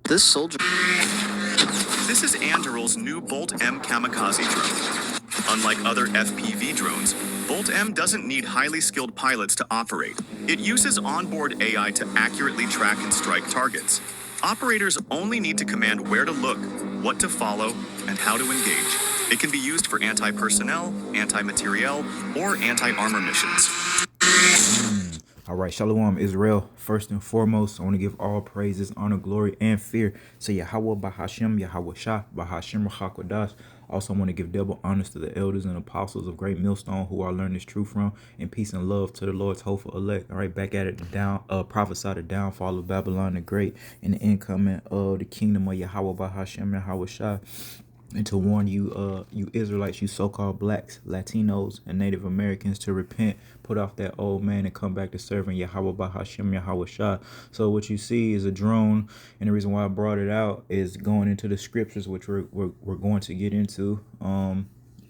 This soldier. This is Anduril's new Bolt M kamikaze drone. Unlike other FPV drones, Bolt M doesn't need highly skilled pilots to operate. It uses onboard AI to accurately track and strike targets. Operators only need to command where to look, what to follow, and how to engage. It can be used for anti-personnel, anti-materiel, or anti-armor missions. All right, Shalom, Israel. First and foremost, I want to give all praises, honor, glory, and fear to Yahweh Bahashem, Yahweh Shah, Bahashem Rahakwadash. Also, I want to give double honors to the elders and apostles of Great Millstone who I learned this truth from, and peace and love to the Lord's hopeful elect. All right, back at it, prophesy the downfall of Babylon the Great and the incoming of the kingdom of Yahweh Bahashem, Yahweh Shah. And to warn you, you Israelites, you so-called blacks, Latinos, and Native Americans to repent, put off that old man, and come back to serving Yahweh Bahashem, Yahweh Shah. So what you see is a drone, and the reason why I brought it out is going into the scriptures, which we're going to get into,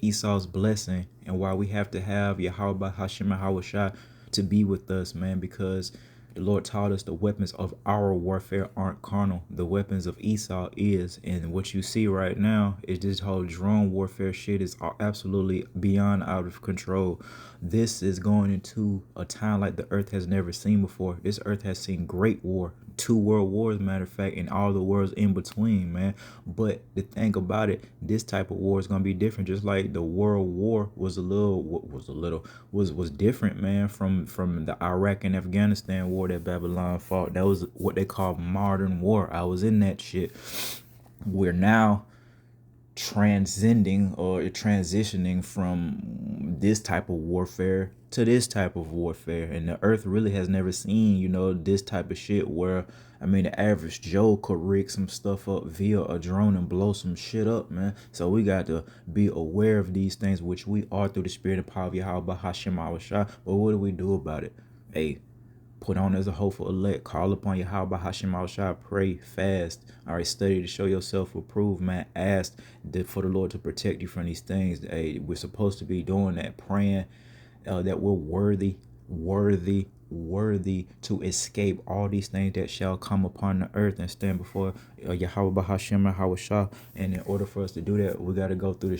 Esau's blessing, and why we have to have Yahweh Bahashem, Yahweh Shah to be with us, man, because the Lord taught us the weapons of our warfare aren't carnal. The weapons of Esau is. And what you see right now is this whole drone warfare shit is absolutely beyond out of control. This is going into a time like the earth has never seen before. This earth has seen great war. 2 world wars, matter of fact, and all the wars in between, man. But the thing about it, this type of war is gonna be different. Just like the World War was different, man, from the Iraq and Afghanistan war that Babylon fought. That was what they call modern war. I was in that shit. We're now transitioning from this type of warfare to this type of warfare, and the earth really has never seen this type of shit where the average Joe could rig some stuff up via a drone and blow some shit up, man. So we got to be aware of these things, which we are through the spirit and power of Yahweh Hashem Awashah. But what do we do about it? Hey, put on as a hopeful elect, call upon Yahweh Hashem Al-Shah, pray, fast, all right, study to show yourself approved, man. Ask for the Lord to protect you from these things. Hey, we're supposed to be doing that, praying that we're worthy to escape all these things that shall come upon the earth and stand before Yahweh Bahashem Yahweh Shah. And in order for us to do that, we got to go through the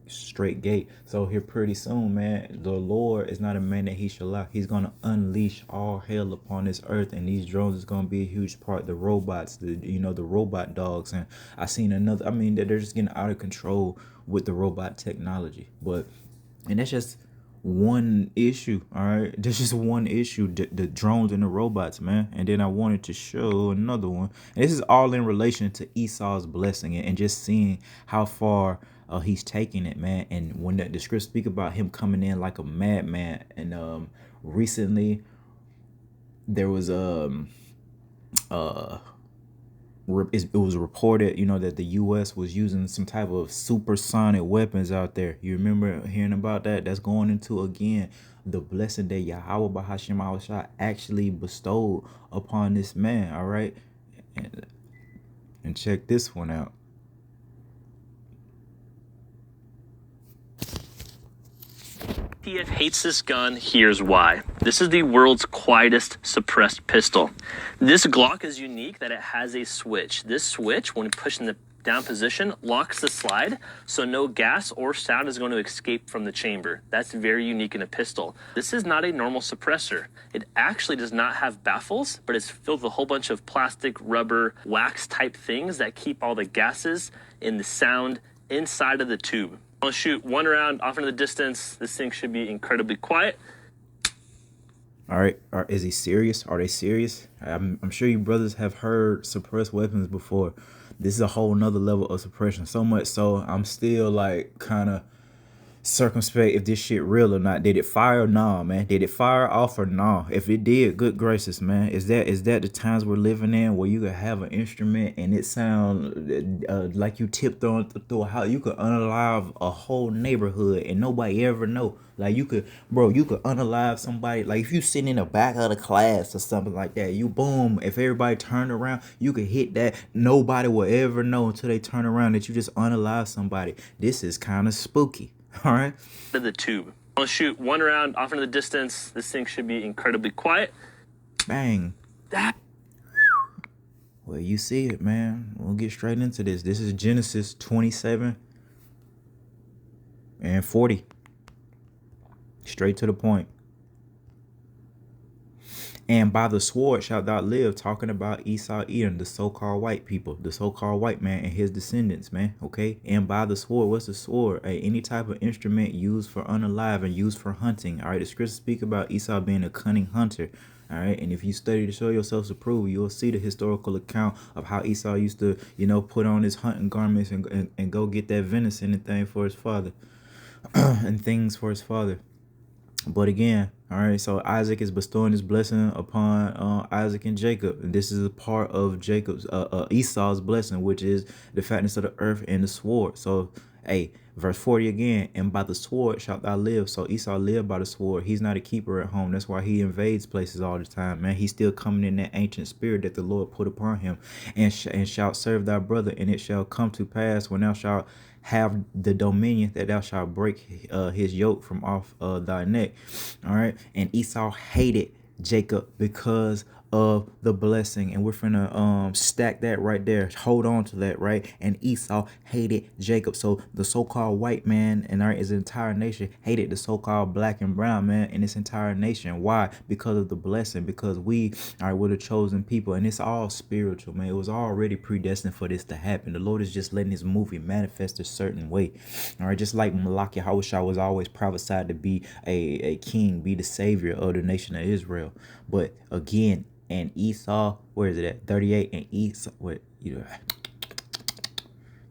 straight gate. So here pretty soon, man, the Lord is not a man that he shall lie. He's going to unleash all hell upon this earth, and these drones is going to be a huge part. The robots, the robot dogs. And I seen another, they're just getting out of control with the robot technology. And that's just one issue. All right, there's just one issue, the drones and the robots, man. And then I wanted to show another one, and this is all in relation to Esau's blessing and just seeing how far he's taking it, man. And when the scripts speak about him coming in like a madman, and recently there was it was reported, that the U.S. was using some type of supersonic weapons out there. You remember hearing about that? That's going into, again, the blessing that Yahweh Bahashem Al-Shah actually bestowed upon this man, all right? And check this one out. TF hates this gun, here's why. This is the world's quietest suppressed pistol. This Glock is unique that it has a switch. This switch, when pushed in the down position, locks the slide, so no gas or sound is going to escape from the chamber. That's very unique in a pistol. This is not a normal suppressor. It actually does not have baffles, but it's filled with a whole bunch of plastic, rubber, wax type things that keep all the gases in the sound inside of the tube. I'll shoot one round off into the distance. This thing should be incredibly quiet. All right, is he serious? Are they serious? I'm sure you brothers have heard suppressed weapons before. This is a whole nother level of suppression. So much so, I'm still like kind of circumspect if this shit real or not. Did it fire? Nah, man. Did it fire off or nah? If it did, good gracious, man. Is that the times we're living in where you could have an instrument and it sound like you tipped on through a house? You could unalive a whole neighborhood and nobody ever know. Like you could unalive somebody. Like if you sitting in the back of the class or something like that, you boom. If everybody turned around, you could hit that. Nobody will ever know until they turn around that you just unalive somebody. This is kind of spooky. All right. To the tube. I'll shoot one round off into the distance. This thing should be incredibly quiet. Bang. That. Well, you see it, man. We'll get straight into this. This is Genesis 27 and 40. Straight to the point. And by the sword shalt thou live, talking about Esau, Edom, the so-called white people, the so-called white man and his descendants, man. Okay. And by the sword, what's the sword? Any type of instrument used for unalive and used for hunting. All right. The scriptures speak about Esau being a cunning hunter. All right. And if you study to show yourselves approved, you'll see the historical account of how Esau used to, put on his hunting garments and go get that venison and thing for his father and things for his father. But again, all right, so Isaac is bestowing his blessing upon Isaac and Jacob. And this is a part of Esau's blessing, which is the fatness of the earth and the sword. So, hey, verse 40 again, and by the sword shalt thou live. So Esau lived by the sword. He's not a keeper at home. That's why he invades places all the time, man. He's still coming in that ancient spirit that the Lord put upon him. And shalt serve thy brother, and it shall come to pass when thou shalt have the dominion that thou shalt break his yoke from off thy neck. All right. And Esau hated Jacob because of the blessing, and we're finna stack that right there, hold on to that, right? And Esau hated Jacob. So the so-called white man and his entire nation hated the so-called black and brown man and its entire nation. Why? Because of the blessing, because we were the chosen people, and it's all spiritual, man. It was already predestined for this to happen. The Lord is just letting his movie manifest a certain way. All right, just like Malachi Hawashah was always prophesied to be a king, be the savior of the nation of Israel. But again, and Esau, where is it at? 38. And Esau,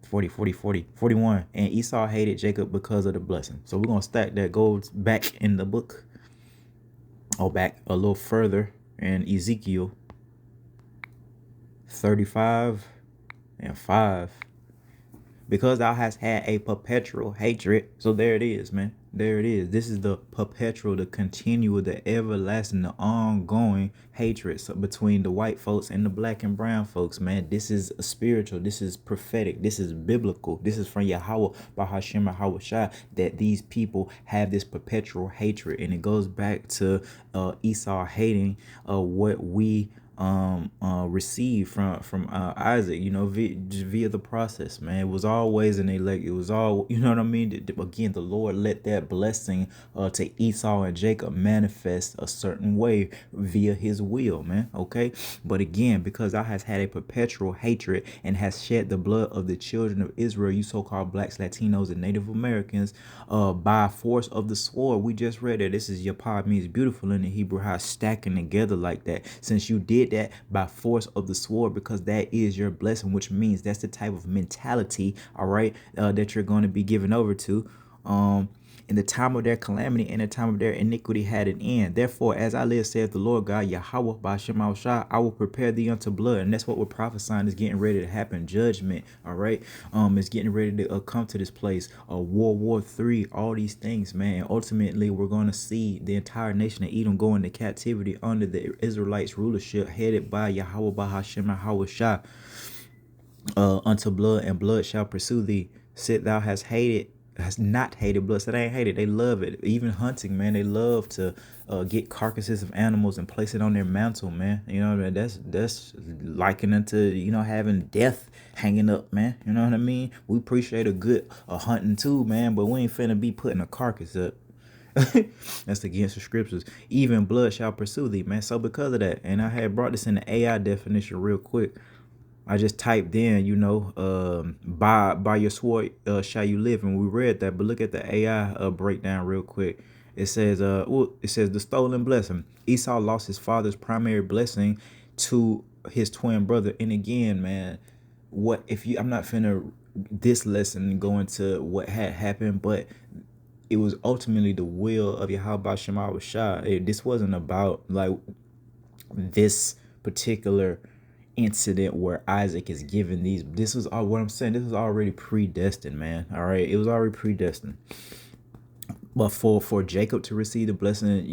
41. And Esau hated Jacob because of the blessing. So we're going to stack that. Goes back in the book. Oh, back a little further in Ezekiel 35 and 5. Because thou hast had a perpetual hatred. So there it is, man. There it is. This is the perpetual, the continual, the everlasting, the ongoing hatred between the white folks and the black and brown folks, man. This is spiritual. This is prophetic. This is biblical. This is from Yahweh, Bahashem, Hawashah, that these people have this perpetual hatred. And it goes back to Esau hating what we received from Isaac, via the process, man. It was always an elect. It was all, you know what I mean? Again, the Lord let that blessing to Esau and Jacob manifest a certain way via his will, man. Okay. But again, because thou hast had a perpetual hatred and has shed the blood of the children of Israel, you so-called blacks, Latinos, and Native Americans, by force of the sword. We just read it. This is Yapad, means beautiful in the Hebrew, how it's stacking together like that. Since you did that by force of the sword, because that is your blessing, which means that's the type of mentality, all right, that you're going to be given over to. In the time of their calamity and the time of their iniquity had an end. Therefore, as I live, saith the Lord God, Yahweh, Ba'ashem Shah, I will prepare thee unto blood. And that's what we're prophesying is getting ready to happen. Judgment, all right? It's getting ready to come to this place. World War III, all these things, man. And ultimately, we're going to see the entire nation of Edom go into captivity under the Israelites' rulership, headed by Yahweh, Ba'ashem Shah, unto blood, and blood shall pursue thee. Sit thou hast hated, has not hated blood. So they ain't hate it. They love it. Even hunting, man. They love to get carcasses of animals and place it on their mantle, man. You know what I mean? That's likening to, having death hanging up, man. You know what I mean? We appreciate a good hunting too, man, but we ain't finna be putting a carcass up. That's against the scriptures. Even blood shall pursue thee, man. So because of that, and I had brought this in the AI definition real quick. I just typed in, by your sword shall you live, and we read that. But look at the AI breakdown real quick. It says, the stolen blessing. Esau lost his father's primary blessing to his twin brother. And again, man, I'm not finna this lesson go into what had happened, but it was ultimately the will of Yahweh Shema Shah. This wasn't about like this particular incident where Isaac is given these. This was all what I'm saying. This was already predestined, man. All right, it was already predestined. But for Jacob to receive the blessing,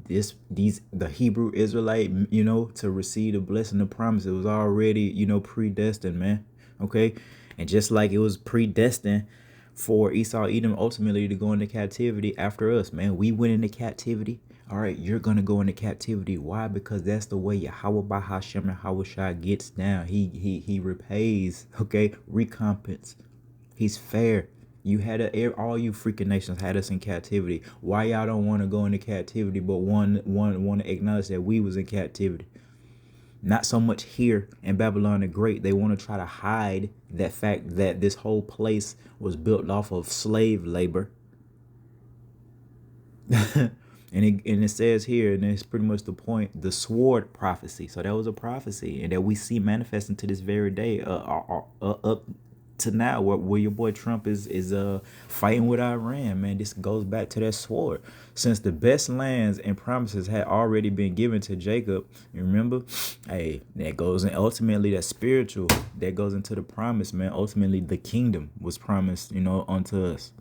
the Hebrew Israelite, to receive the blessing, the promise, it was already, predestined, man. Okay, and just like it was predestined for Esau, Edom ultimately to go into captivity after us, man. We went into captivity. All right, you're gonna go into captivity. Why? Because that's the way Yahweh by Hashem and Hawashai gets down. He repays. Okay, recompense. He's fair. You had all you freaking nations had us in captivity. Why y'all don't want to go into captivity, but want to acknowledge that we was in captivity? Not so much here in Babylon the Great. They want to try to hide that fact that this whole place was built off of slave labor. And it says here, and it's pretty much the point, the sword prophecy. So that was a prophecy, and that we see manifesting to this very day, up to now, where your boy Trump is fighting with Iran. Man, this goes back to that sword. Since the best lands and promises had already been given to Jacob, you remember, hey, that goes in ultimately that spiritual that goes into the promise, man. Ultimately, the kingdom was promised, unto us.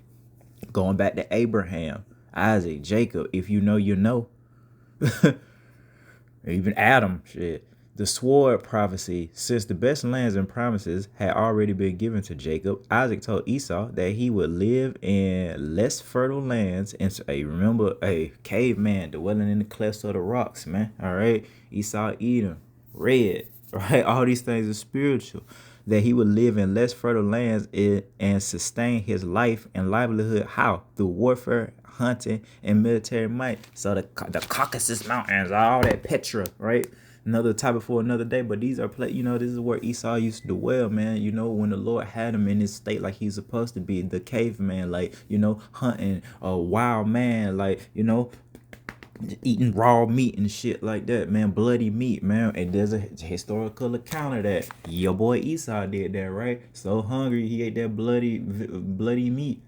Going back to Abraham, Isaac, Jacob, if you know, you know. Even Adam, shit. The sword prophecy, since the best lands and promises had already been given to Jacob, Isaac told Esau that he would live in less fertile lands. And so, hey, remember, caveman dwelling in the clefts of the rocks, man. All right. Esau, Edom, red, right? All these things are spiritual. That he would live in less fertile lands and sustain his life and livelihood. How? Through warfare, hunting, and military might. So the Caucasus Mountains, all that Petra, right? Another topic for another day, but these are this is where Esau used to dwell, man. When the Lord had him in his state like he's supposed to be, the caveman, like, hunting, a wild man, like, eating raw meat and shit like that, man. Bloody meat, man. And there's a historical account of that. Your boy Esau did that, right? So hungry, he ate that bloody meat.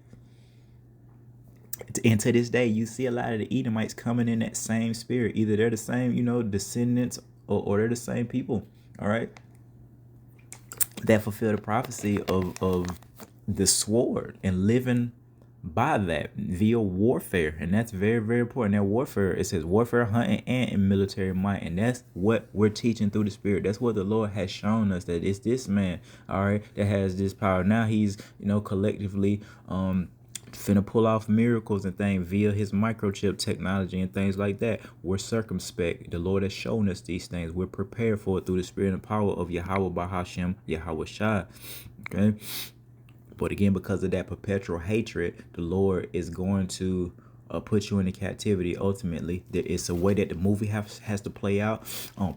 And to this day, you see a lot of the Edomites coming in that same spirit. Either they're the same, descendants, or they're the same people. All right, that fulfill the prophecy of the sword and living by that via warfare. And that's very, very important. That warfare, it says warfare, hunting, and in military might. And that's what we're teaching through the spirit. That's what the Lord has shown us, that it's this man, all right, that has this power. Now he's, collectively finna pull off miracles and things via his microchip technology and things like that. We're circumspect. The Lord has shown us these things. We're prepared for it through the spirit and power of Yahweh Bahashem, Yahweh Shai. Okay. But again, because of that perpetual hatred, the Lord is going to put you into captivity. Ultimately, it's a way that the movie has to play out.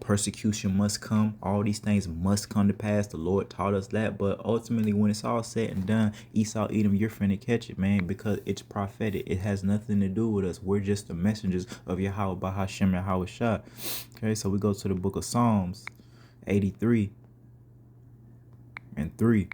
Persecution must come. All these things must come to pass. The Lord taught us that. But ultimately, when it's all said and done, Esau, Edom, you're finna catch it, man, because it's prophetic. It has nothing to do with us. We're just the messengers of Yahweh Bahashem Yahweh Shah. Okay, so we go to the book of Psalms 83 and 3.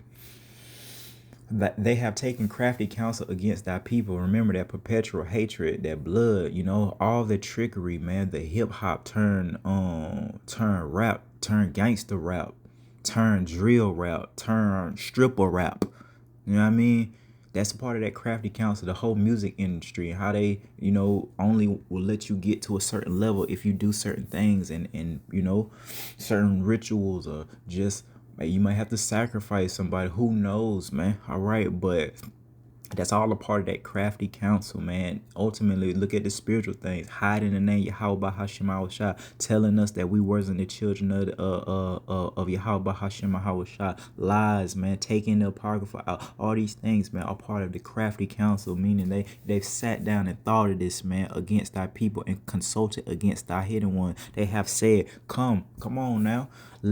That they have taken crafty counsel against thy people. Remember that perpetual hatred, that blood, all the trickery, man. The hip hop turn rap, turn gangster rap, turn drill rap, turn stripper rap. You know what I mean? That's a part of that crafty counsel, the whole music industry, and how they, only will let you get to a certain level if you do certain things and certain rituals, or just, you might have to sacrifice somebody. Who knows, man? All right, but that's all a part of that crafty counsel, man. Ultimately, look at the spiritual things. Hiding the name Yahweh Hashem Shah, telling us that we wasn't the children of Yahweh Hashem Shah. Lies, man. Taking the apocrypha out. All these things, man, are part of the crafty counsel. Meaning they've sat down and thought of this, man, against thy people, and consulted against thy hidden one. They have said, come on now,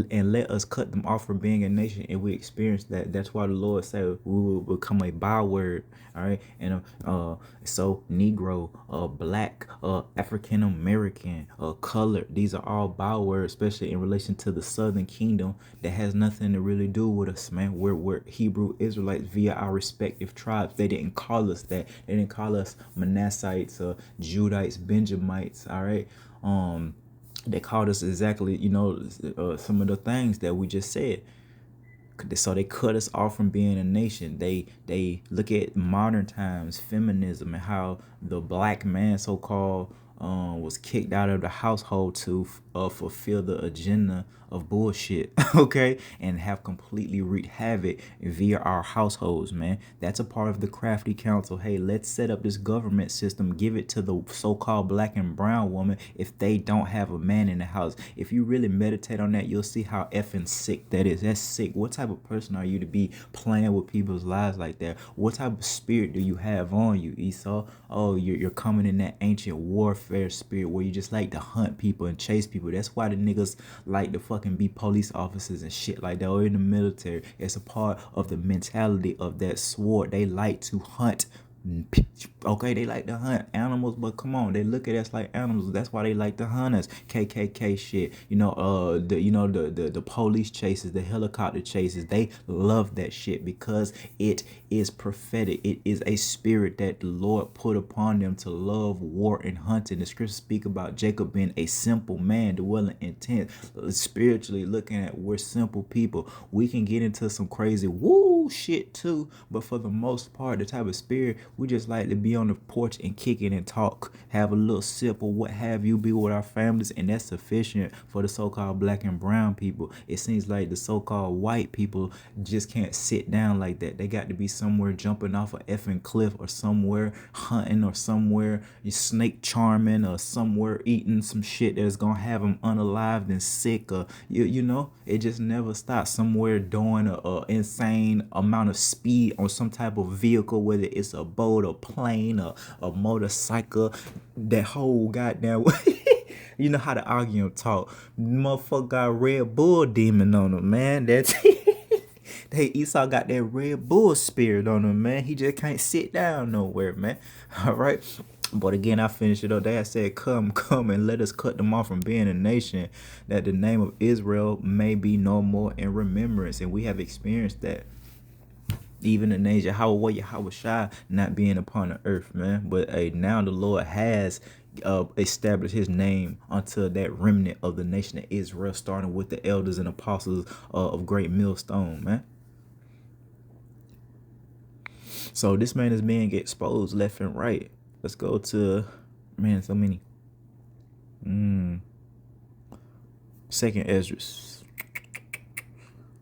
and let us cut them off from being a nation. And we experience that. That's why the Lord said we will become a byword. All right. And so Negro, black, African American, colored, these are all bywords, especially in relation to the southern kingdom, that has nothing to really do with us, man. We're Hebrew Israelites via our respective tribes. They didn't call us that. They didn't call us Manassites, Judites, Benjamites. All right. They called us exactly, some of the things that we just said. So they cut us off from being a nation. They look at modern times, feminism, and how the black man, so-called was kicked out of the household to fulfill the agenda of bullshit, okay, and have completely wreaked havoc via our households, man. That's a part of the crafty council. Hey, let's set up this government system, give it to the so-called black and brown woman if they don't have a man in the house. If you really meditate on that, you'll see how effing sick that is. That's sick. What type of person are you to be playing with people's lives like that? What type of spirit do you have on you, Esau? Oh, you're coming in that ancient warfare spirit where you just like to hunt people and chase people. That's why the niggas like to fucking be police officers and shit like that, or in the military. It's a part of the mentality of that sword. They like to hunt. Okay, they like to hunt animals, but come on, they look at us like animals. That's why they like to hunt us. KKK shit, the police chases, the helicopter chases. They love that shit because it is prophetic. It is a spirit that the Lord put upon them to love war and hunting. The scriptures speak about Jacob being a simple man, dwelling in tents. Spiritually looking at, we're simple people. We can get into some crazy woo shit too, but for the most part, the type of spirit, we just like to be on the porch and kick it and talk, have a little sip or what have you, be with our families, and that's sufficient for the so-called black and brown people. It seems like the so-called white people just can't sit down like that. They got to be somewhere jumping off a effing cliff, or somewhere hunting, or somewhere snake charming, or somewhere eating some shit that's gonna have them unalived and sick, or it just never stops. Somewhere doing a insane amount of speed on some type of vehicle, whether it's a boat, a plane, a motorcycle, that whole goddamn you know how to argue and talk. Motherfucker got Red Bull demon on him, man. That's hey, Esau got that Red Bull spirit on him, man. He just can't sit down nowhere, man. All right. But again, I finished it up. They said, come, and let us cut them off from being a nation, that the name of Israel may be no more in remembrance. And we have experienced that. Even the nation, Yahweh Shai not being upon the earth, man. But now the Lord has established his name unto that remnant of the nation of Israel, starting with the elders and apostles of Great Millstone, man. So this man is being exposed left and right. Let's go to, man, so many. Second Esdras.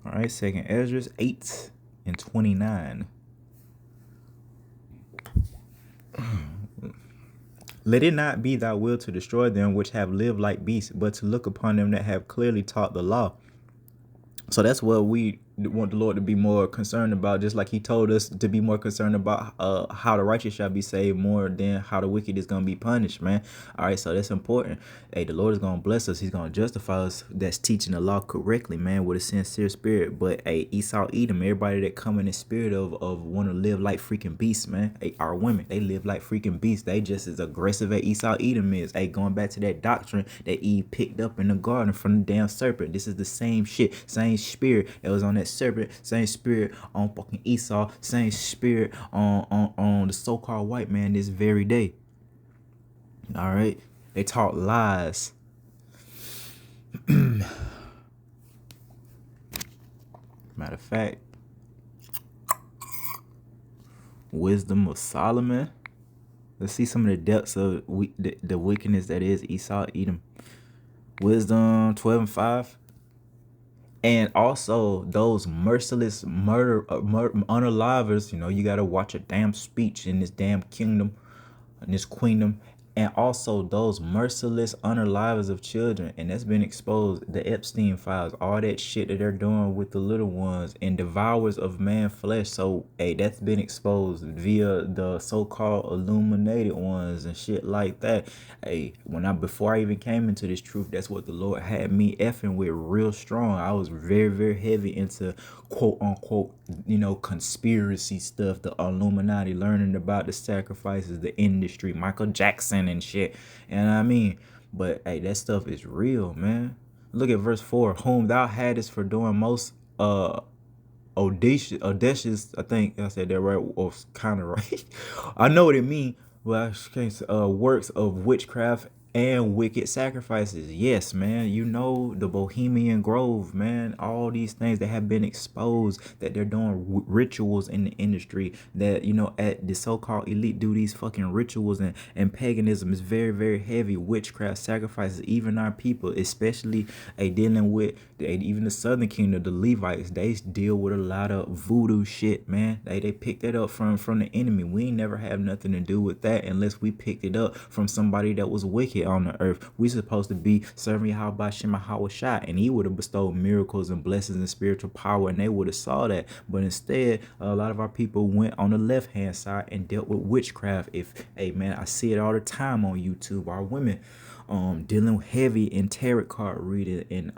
All right, Second Esdras 8:29. Let it not be thy will to destroy them which have lived like beasts, but to look upon them that have clearly taught the law. So that's what we want the Lord to be more concerned about, just like he told us to be more concerned about how the righteous shall be saved more than how the wicked is going to be punished, man. All right, so that's important. Hey, the Lord is going to bless us. He's going to justify us that's teaching the law correctly, man, with a sincere spirit. But hey, Esau, Edom, everybody that come in the spirit of want to live like freaking beasts, man. Hey, our women, they live like freaking beasts. They just as aggressive as Esau, Edom is. Hey, going back to that doctrine that Eve picked up in the garden from the damn serpent. This is the same shit, same spirit that was on that serpent, same spirit on fucking Esau, same spirit on the so-called white man this very day. All right, they taught lies. Matter of fact, Wisdom of Solomon. Let's see some of the depths of the wickedness that is Esau, Edom. Wisdom 12:5. And also those merciless unalivers, you got to watch a damn speech in this damn kingdom, in this queendom. And also those merciless unalivers of children. And that's been exposed. The Epstein files, all that shit that they're doing with the little ones, and devourers of man flesh. So, hey, that's been exposed via the so-called illuminated ones and shit like that. Hey, before I even came into this truth, that's what the Lord had me effing with real strong. I was very, very heavy into quote unquote, conspiracy stuff, the Illuminati, learning about the sacrifices, the industry, Michael Jackson and shit. And I mean, but hey, that stuff is real, man. Look at verse 4. Whom thou hadst for doing most audacious, I think I said that right, or kind of right. I know what it means, but I can't say, works of witchcraft and wicked sacrifices. Yes, man. You know, the Bohemian Grove, man. All these things that have been exposed, that they're doing rituals in the industry, that, you know, at the so-called elite do these fucking rituals, and paganism is very, very heavy. Witchcraft sacrifices. Even our people, especially dealing with even the Southern Kingdom, the Levites, they deal with a lot of voodoo shit, man. They picked that up from the enemy. We ain't never have nothing to do with that unless we picked it up from somebody that was wicked on the earth. We supposed to be serving Yahweh Shai, and he would have bestowed miracles and blessings and spiritual power, and they would have saw that. But instead, a lot of our people went on the left hand side and dealt with witchcraft. Hey man, I see it all the time on YouTube. Our women dealing heavy in tarot card reading and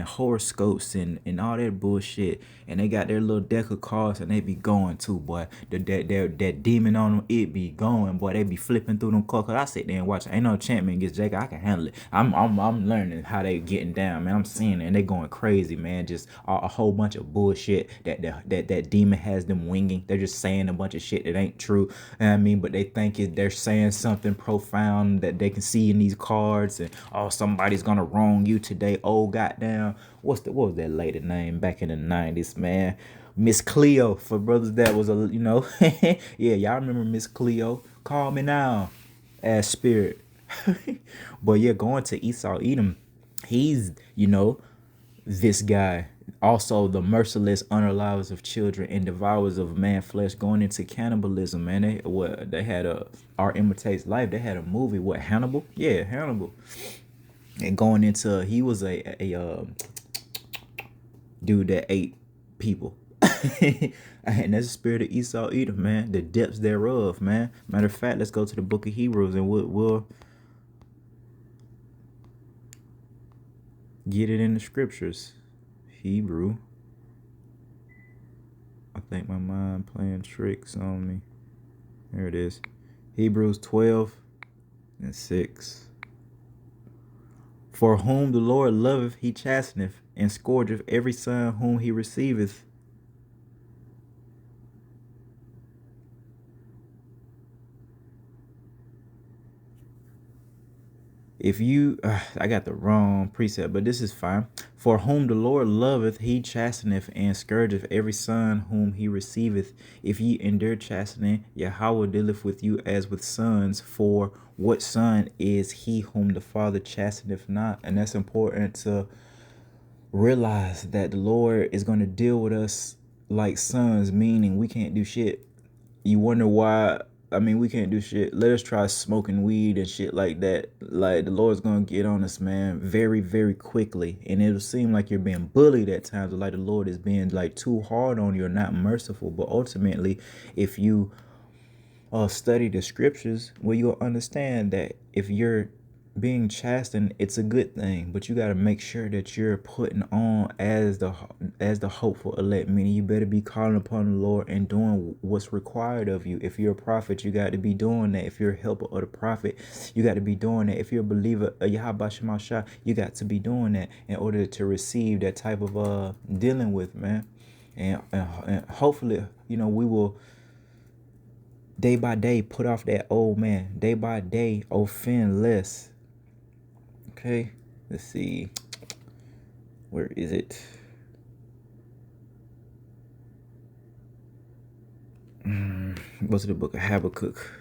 horoscopes and all that bullshit, and they got their little deck of cards and they be going too, boy. That demon on them, it be going, boy. They be flipping through them cards. Cause I sit there and watch. Ain't no enchantment gets Jake. I can handle it. I'm learning how they getting down, man. I'm seeing it and they going crazy, man. Just a whole bunch of bullshit that demon has them winging. They're just saying a bunch of shit that ain't true. You know what I mean, but they think they're saying something profound that they can see in these cards. And oh, somebody's gonna wrong you today. Oh goddamn, what was that lady name back in the 90s, man? Miss Cleo, for brothers that was yeah, y'all remember Miss Cleo? Call me now, as spirit. But yeah, going to Esau Edom, he's this guy. Also, the merciless unalivers of children and devourers of man flesh, going into cannibalism, man. They had Art Imitates Life. They had a movie, what, Hannibal? Yeah, Hannibal. And going into, he was a dude that ate people. And that's the spirit of Esau Edom, man. The depths thereof, man. Matter of fact, let's go to the book of Hebrews and we'll get it in the scriptures. Hebrew. I think my mind playing tricks on me. There it is. Hebrews 12:6. For whom the Lord loveth, he chasteneth, and scourgeth every son whom he receiveth. If you, I got the wrong precept, but this is fine. For whom the Lord loveth, he chasteneth, and scourgeth every son whom he receiveth. If ye endure chastening, Yahweh dealeth with you as with sons. For what son is he whom the Father chasteneth not? And that's important to realize, that the Lord is going to deal with us like sons, meaning we can't do shit. You wonder why? I mean, we can't do shit. Let us try smoking weed and shit like that. Like, the Lord's gonna get on us, man, very, very quickly. And it'll seem like you're being bullied at times, or like the Lord is being like too hard on you or not merciful. But ultimately, if you study the scriptures, well, you'll understand that if you're being chastened, it's a good thing, but you got to make sure that you're putting on as the hopeful elect, meaning you better be calling upon the Lord and doing what's required of you. If you're a prophet, you got to be doing that. If you're a helper of the prophet, you got to be doing that. If you're a believer of Yahweh Shai, you got to be doing that in order to receive that type of dealing with, man. And hopefully, we will day by day put off that old man. Day by day offend less. Okay, let's see. Where is it? Go to the book of Habakkuk.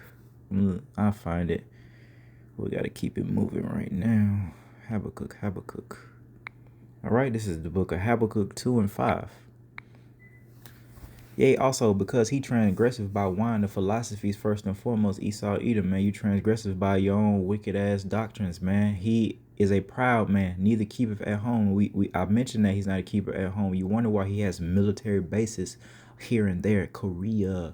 I'll find it. We got to keep it moving right now. Habakkuk. All right, this is the book of Habakkuk 2:5. Yea, also because he transgressive by wine the philosophies, first and foremost, Esau Edom, man. You transgressive by your own wicked ass doctrines, man. He is a proud man, neither keepeth at home. I mentioned that he's not a keeper at home. You wonder why he has military bases here and there, Korea,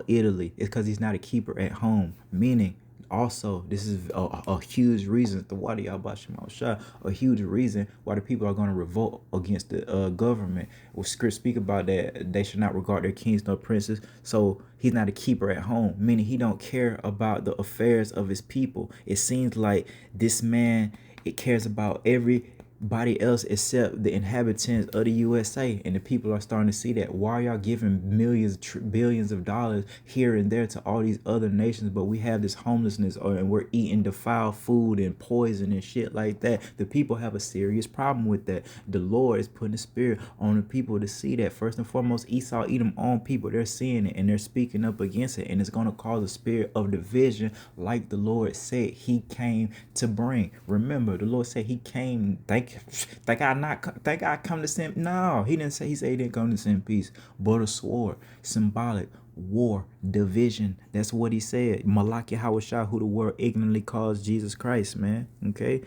Italy. It's because he's not a keeper at home, meaning also, this is a huge reason, a huge reason why the people are going to revolt against the government. Well, scripts speak about that they should not regard their kings nor princes. So he's not a keeper at home, meaning he don't care about the affairs of his people. It seems like this man, it cares about every nobody else except the inhabitants of the USA. And the people are starting to see that. Why are y'all giving millions, billions of dollars here and there to all these other nations, but we have this homelessness, and we're eating defiled food and poison and shit like that? The people have a serious problem with that. The Lord is putting a spirit on the people to see that. First and foremost, Esau, Edom, on people, they're seeing it and they're speaking up against it, and it's going to cause a spirit of division, like the Lord said he came to bring. Remember, the Lord said he came. Think I come to send? No, he didn't say. He said he didn't come to send peace, but a sword, symbolic war, division. That's what he said. Malak Yahawashah, who the world ignorantly calls Jesus Christ, man. Okay.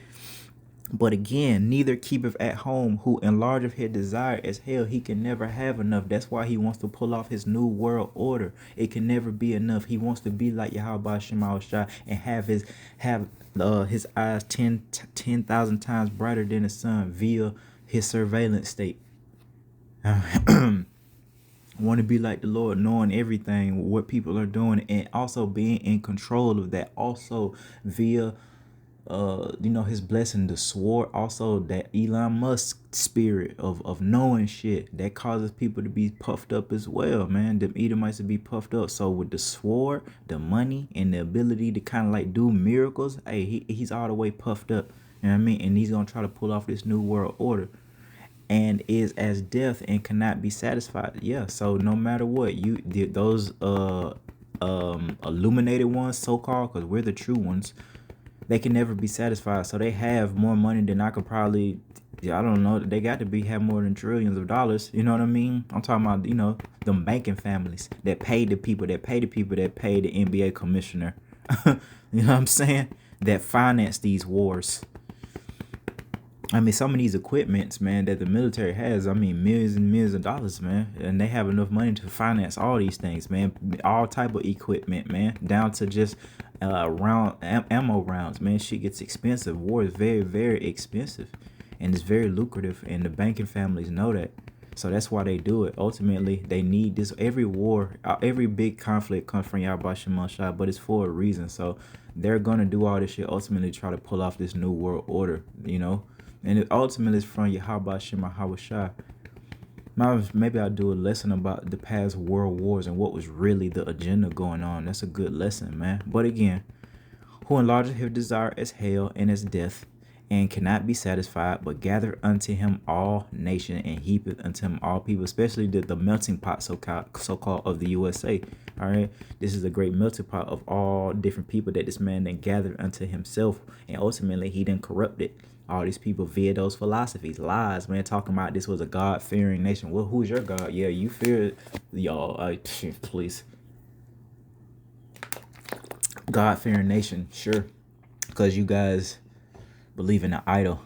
But again, neither keepeth at home who enlargeth his desire as hell. He can never have enough. That's why he wants to pull off his new world order. It can never be enough. He wants to be like Yahweh Shema Shah and have his eyes 10,000 times brighter than the sun via his surveillance state. Want to be like the Lord, knowing everything, what people are doing, and also being in control of that. Also via his blessing, the sword, also that Elon Musk spirit of knowing shit that causes people to be puffed up as well, man. Them Edomites to be puffed up. So with the sword, the money, and the ability to kind of like do miracles, hey, he's all the way puffed up. You know what I mean? And he's gonna try to pull off this new world order, and is as death and cannot be satisfied. Yeah. So no matter what, those illuminated ones, so called, because we're the true ones, they can never be satisfied. So they have more money than I could probably, I don't know. They got to have more than trillions of dollars. You know what I mean? I'm talking about, them banking families that pay the people, that pay the NBA commissioner. You know what I'm saying? That finance these wars. I mean, some of these equipments, man, that the military has, I mean, millions and millions of dollars, man. And they have enough money to finance all these things, man. All type of equipment, man. Down to just ammo rounds, man. Shit gets expensive. War is very, very expensive. And it's very lucrative. And the banking families know that. So that's why they do it. Ultimately, they need this. Every war, every big conflict comes from Yahweh Shema Shah, but it's for a reason. So they're going to do all this shit, ultimately try to pull off this new world order, And it ultimately is from Yahweh Shema Hawashah. Maybe I'll do a lesson about the past world wars and what was really the agenda going on. That's a good lesson, man. But again, who enlargeth his desire as hell and as death, and cannot be satisfied, but gather unto him all nations, and heapeth unto him all people, especially the melting pot, so-called of the USA. All right, this is a great melting pot of all different people that this man then gathered unto himself, and ultimately he then corrupted all these people via those philosophies, lies, man, talking about this was a God-fearing nation. Well, who's your God? Yeah, you fear y'all. Please. God-fearing nation, sure, because you guys believe in an idol.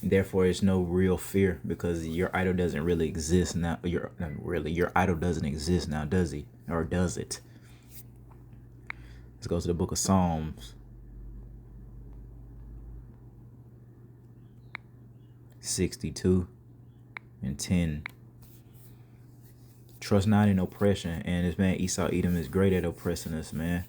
Therefore, there's no real fear because your idol doesn't really exist now. Your idol doesn't exist now, does he? Or does it? Let's go to the book of Psalms. 62 and 10. Trust not in oppression. And this man Esau Edom is great at oppressing us, man.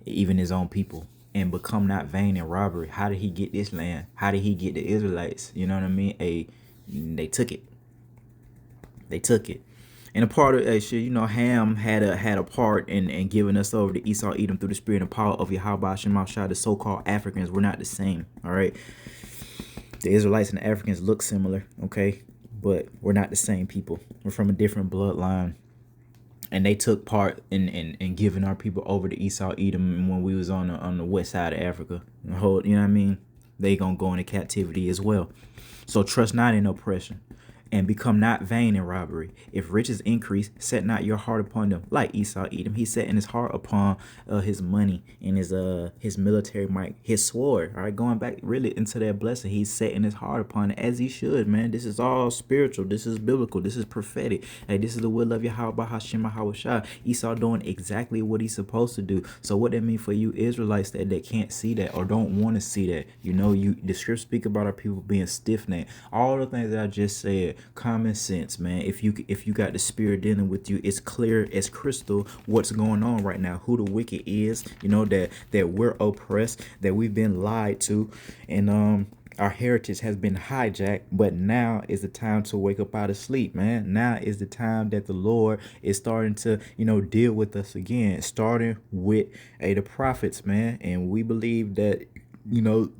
Even his own people. And become not vain in robbery. How did he get this land? How did he get the Israelites? You know what I mean? They took it. They took it. And a part of Ham had a part in giving us over to Esau Edom through the spirit and power of Yahweh Shema Shah. The so-called Africans were not the same. All right. The Israelites and the Africans look similar, okay? But we're not the same people. We're from a different bloodline. And they took part in giving our people over to Esau Edom when we was on the west side of Africa. You know what I mean? They gonna go into captivity as well. So trust not in oppression, and become not vain in robbery. If riches increase, set not your heart upon them. Like Esau Edom, he set in his heart upon his money and his military might, his sword. All right, going back really into that blessing, he's setting his heart upon it as he should, man. This is all spiritual. This is biblical. This is prophetic. Hey, this is the will of Yahweh Hashem Hawashah. Esau doing exactly what he's supposed to do. So what that mean for you Israelites that can't see that or don't want to see that? The scriptures speak about our people being stiff-necked. All the things that I just said. Common sense, man. If you got the spirit dealing with you, it's clear as crystal what's going on right now, who the wicked is, that we're oppressed, that we've been lied to, and Our heritage has been hijacked, but now is the time to wake up out of sleep, man. Now is the time that the Lord is starting to, deal with us again, starting with the prophets, man. And we believe that, you know,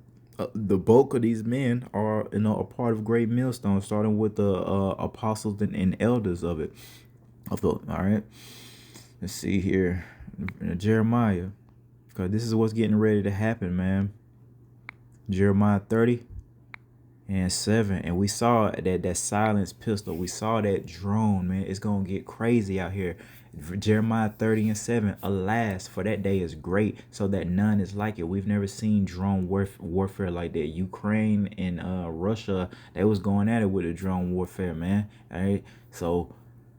the bulk of these men are, a part of great millstone, starting with the apostles and elders of it. All right. Let's see here, Jeremiah, because this is what's getting ready to happen, man. Jeremiah 30:7, and we saw that silence pistol. We saw that drone, man. It's gonna get crazy out here. Jeremiah 30:7. Alas, for that day is great, so that none is like it. We've never seen drone warfare like that. Ukraine and Russia, they was going at it with the drone warfare, man. All right, so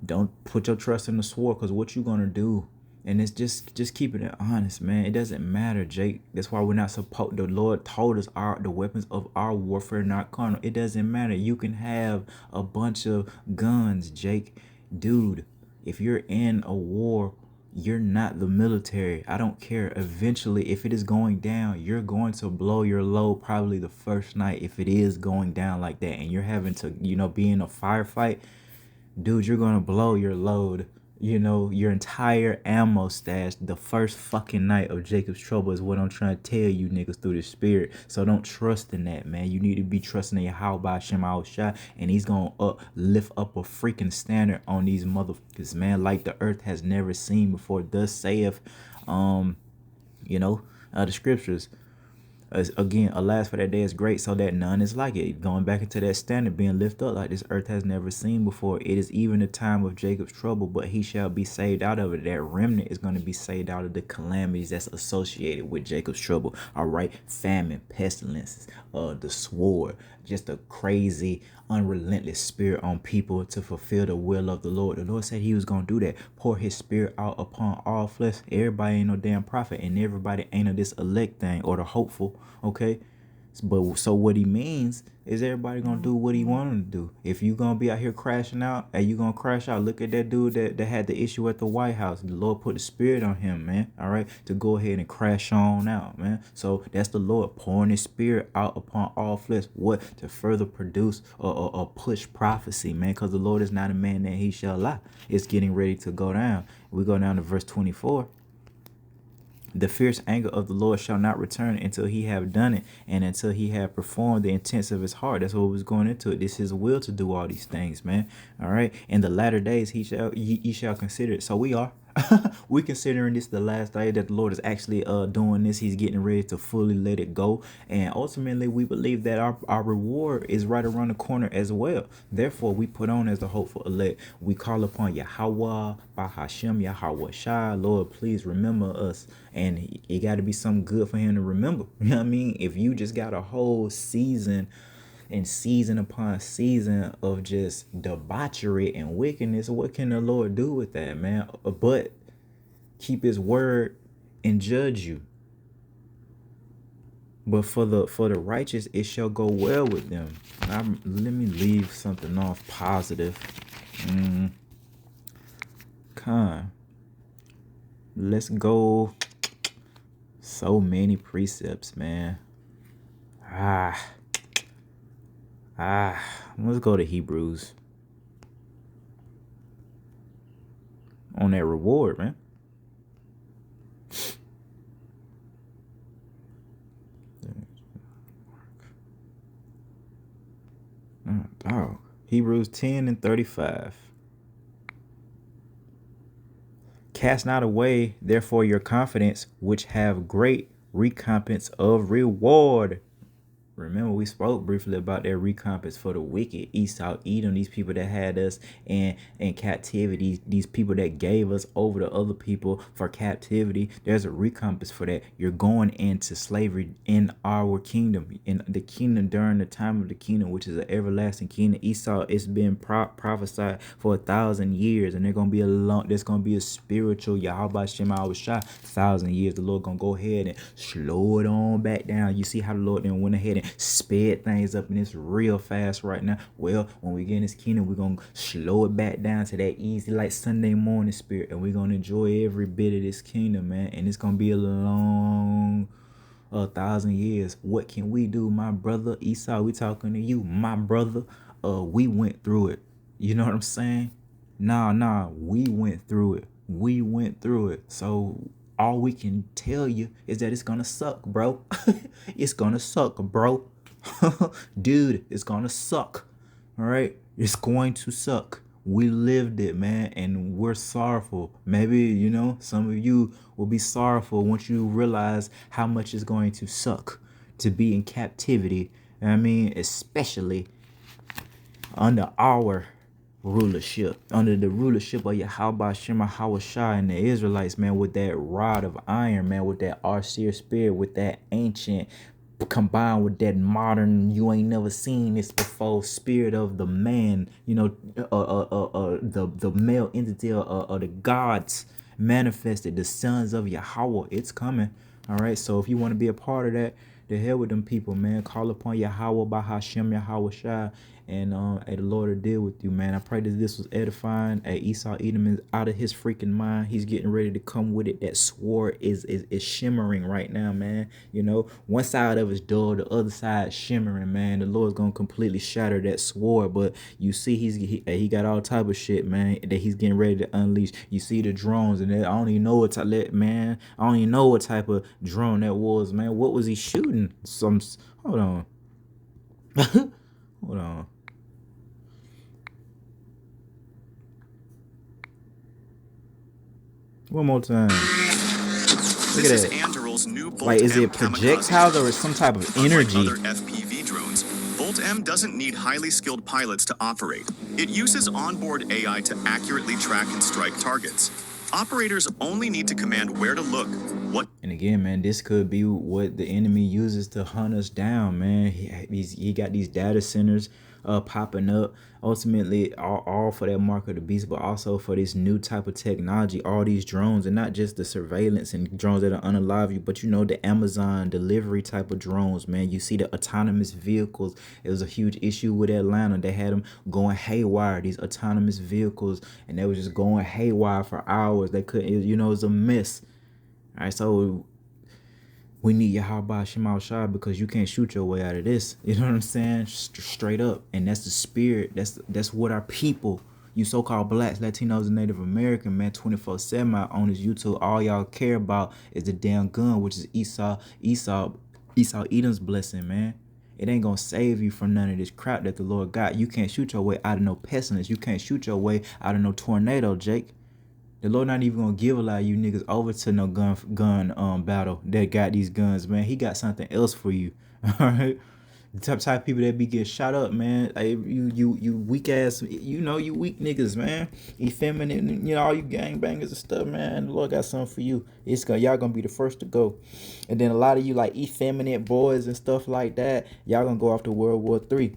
don't put your trust in the sword, because what you gonna do? And it's just keeping it honest, man. It doesn't matter, Jake. That's why we're not supposed. The Lord told us the weapons of our warfare not carnal. It doesn't matter. You can have a bunch of guns, Jake. Dude, if you're in a war, you're not the military. I don't care. Eventually, if it is going down, you're going to blow your load probably the first night, if it is going down like that, and you're having to, be in a firefight. Dude, you're gonna blow your load, your entire ammo stash the first fucking night of Jacob's trouble, is what I'm trying to tell you niggas through the spirit. So don't trust in that, man. You need to be trusting in Yahweh Shem Shah, and he's gonna lift up a freaking standard on these motherfuckers, man, like the earth has never seen before. Thus saith, the scriptures. Again, alas, for that day is great, so that none is like it. Going back into that standard, being lifted up like this earth has never seen before. It is even the time of Jacob's trouble, but he shall be saved out of it. That remnant is going to be saved out of the calamities that's associated with Jacob's trouble. All right, famine, pestilences, the sword, just a crazy, unrelentless spirit on people to fulfill the will of the Lord. The Lord said he was going to do that. Pour his spirit out upon all flesh. Everybody ain't no damn prophet, and everybody ain't of this elect thing or the hopeful, okay? But so what he means is everybody gonna do what he want them to do. If you gonna be out here crashing out, and you gonna crash out, look at that dude that had the issue at the White House. The Lord put the spirit on him, man. All right, to go ahead and crash on out, man. So that's the Lord pouring his spirit out upon all flesh. What? To further produce or push prophecy, man. Because the Lord is not a man that he shall lie. It's getting ready to go down. We go down to verse 24. The fierce anger of the Lord shall not return until he have done it, and until he have performed the intents of his heart. That's what was going into it. This is his will to do all these things, man. All right. In the latter days, ye shall consider it. So we are. We considering this the last day that the Lord is actually doing this. He's getting ready to fully let it go, and ultimately we believe that our reward is right around the corner as well. Therefore, we put on as the hopeful elect. We call upon Yahweh Bahashem Yahweh Shai. Lord, please remember us. And it got to be something good for him to remember. You know what I mean? If you just got a whole season and season upon season of just debauchery and wickedness, what can the Lord do with that, man? But keep his word and judge you. But for the righteous, it shall go well with them. Let me leave something off positive. Let's go. So many precepts, man. Let's go to Hebrews on that reward, man. Hebrews 10:35. Cast not away, therefore, your confidence, which have great recompense of reward. Remember, we spoke briefly about their recompense for the wicked, Esau, Edom, these people that had us in captivity, these people that gave us over to other people for captivity. There's a recompense for that. You're going into slavery in our kingdom, in the kingdom during the time of the kingdom, which is an everlasting kingdom. Esau, it's been prophesied for 1,000 years, and there's gonna be a spiritual Yahweh Shem Shah 1,000 years. The Lord gonna go ahead and slow it on back down. You see how the Lord then went ahead and sped things up, and it's real fast right now. Well, when we get in this kingdom, we're gonna slow it back down to that easy like Sunday morning spirit, and we're gonna enjoy every bit of this kingdom, man. And it's gonna be a long 1,000 years. What can we do, my brother? Esau, we talking to you, my brother. We went through it. You know what I'm saying? Nah, we went through it. We went through it. So all we can tell you is that it's gonna suck, bro. It's gonna suck, bro. Dude, it's gonna suck. All right, it's going to suck. We lived it, man, and we're sorrowful. Maybe, some of you will be sorrowful once you realize how much it's going to suck to be in captivity. I mean, especially under our rulership, under the rulership of Yahweh Shema Hawashai and the Israelites, man, with that rod of iron, man, with that austere spirit, with that ancient, combined with that modern, you ain't never seen this before spirit of the man, the male entity of the gods manifested, the sons of Yahweh. It's coming. All right, so if you want to be a part of that, the hell with them people, man. Call upon Yahweh by Hashem Yahweh Shai, and the Lord will deal with you, man. I pray that this was edifying. Esau Edom is out of his freaking mind. He's getting ready to come with it. That sword is shimmering right now, man. One side of it's dull, the other side shimmering, man. The Lord's gonna completely shatter that sword. But you see, he got all type of shit, man, that he's getting ready to unleash. You see the drones, and I don't even know what type, man. I don't even know what type of drone that was, man. What was he shooting? Hold on. Hold on. One more time. Look This at is that. Anduril's new Bolt Like, is M it projectiles or some type of energy? Unlike other FPV drones, Bolt M doesn't need highly skilled pilots to operate. It uses onboard AI to accurately track and strike targets. Operators only need to command where to look, what. And again, man, this could be what the enemy uses to hunt us down, man. He got these data centers popping up, ultimately all for that mark of the beast, but also for this new type of technology, all these drones, and not just the surveillance and drones that are unalive you, but the Amazon delivery type of drones, man. You see the autonomous vehicles. It was a huge issue with Atlanta. They had them going haywire, these autonomous vehicles, and they was just going haywire for hours. They couldn't, it was a mess. All right, so we need Yahweh Shema Shai, because you can't shoot your way out of this. You know what I'm saying? Straight up. And that's the spirit. That's what our people, you so-called blacks, Latinos, and Native American, man, 24/7 on this YouTube, all y'all care about is the damn gun, which is Esau Edom's blessing, man. It ain't gonna save you from none of this crap that the Lord got. You can't shoot your way out of no pestilence. You can't shoot your way out of no tornado, Jake. The Lord not even gonna give a lot of you niggas over to no gun battle that got these guns, man. He got something else for you. All right. The type of people that be getting shot up, man. Like, you weak ass, you weak niggas, man. Effeminate, all you gangbangers and stuff, man. The Lord got something for you. Y'all gonna be the first to go. And then a lot of you like effeminate boys and stuff like that, y'all gonna go off to World War III.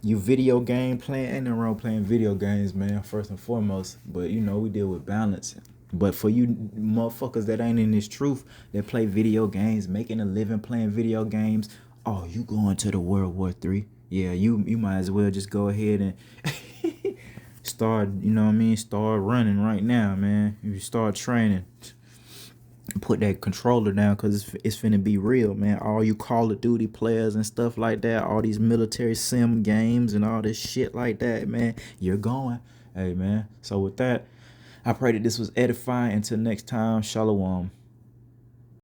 You video game playing, ain't nothing wrong playing video games, man, first and foremost. But we deal with balance. But for you motherfuckers that ain't in this truth, that play video games, making a living playing video games, oh, you going to the World War III? Yeah, you might as well just go ahead and start, start running right now, man. You start training. Put that controller down, because it's finna be real, man. All you Call of Duty players and stuff like that, all these military sim games and all this shit like that, man, you're going. Hey, man. So with that, I pray that this was edifying. Until next time, shalom.